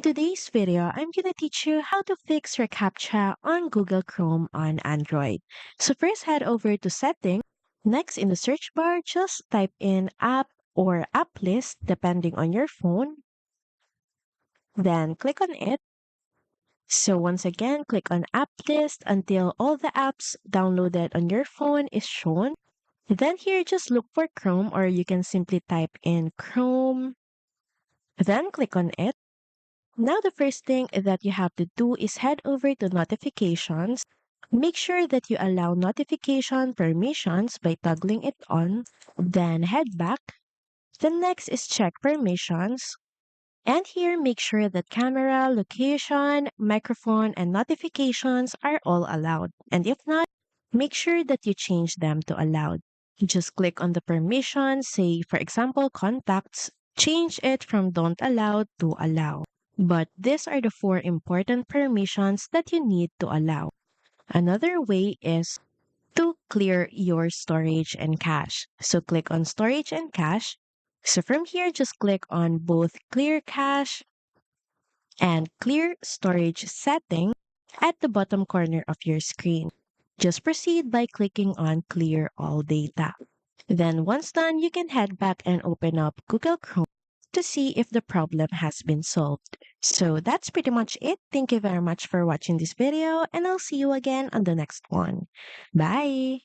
today's video, I'm gonna teach you how to fix reCAPTCHA on Google Chrome on Android. So first head over to Settings. Next in the search bar, just type in App or App List depending on your phone. Then click on it. So once again, click on App List until all the apps downloaded on your phone is shown. Then here, just look for Chrome or you can simply type in Chrome. Then click on it. Now, the first thing that you have to do is head over to notifications. Make sure that you allow notification permissions by toggling it on. Then head back. The next is check permissions. And here, make sure that camera, location, microphone, and notifications are all allowed. And if not, make sure that you change them to allowed. Just click on the permissions, say, for example, contacts, change it from don't allow to allow. But these are the four important permissions that you need to allow. Another way is to clear your storage and cache. So click on storage and cache. So from here, just click on both clear cache and clear storage setting at the bottom corner of your screen. Just proceed by clicking on clear all data. Then once done, you can head back and open up Google Chrome to see if the problem has been solved. So that's pretty much it. Thank you very much for watching this video and I'll see you again on the next one. Bye!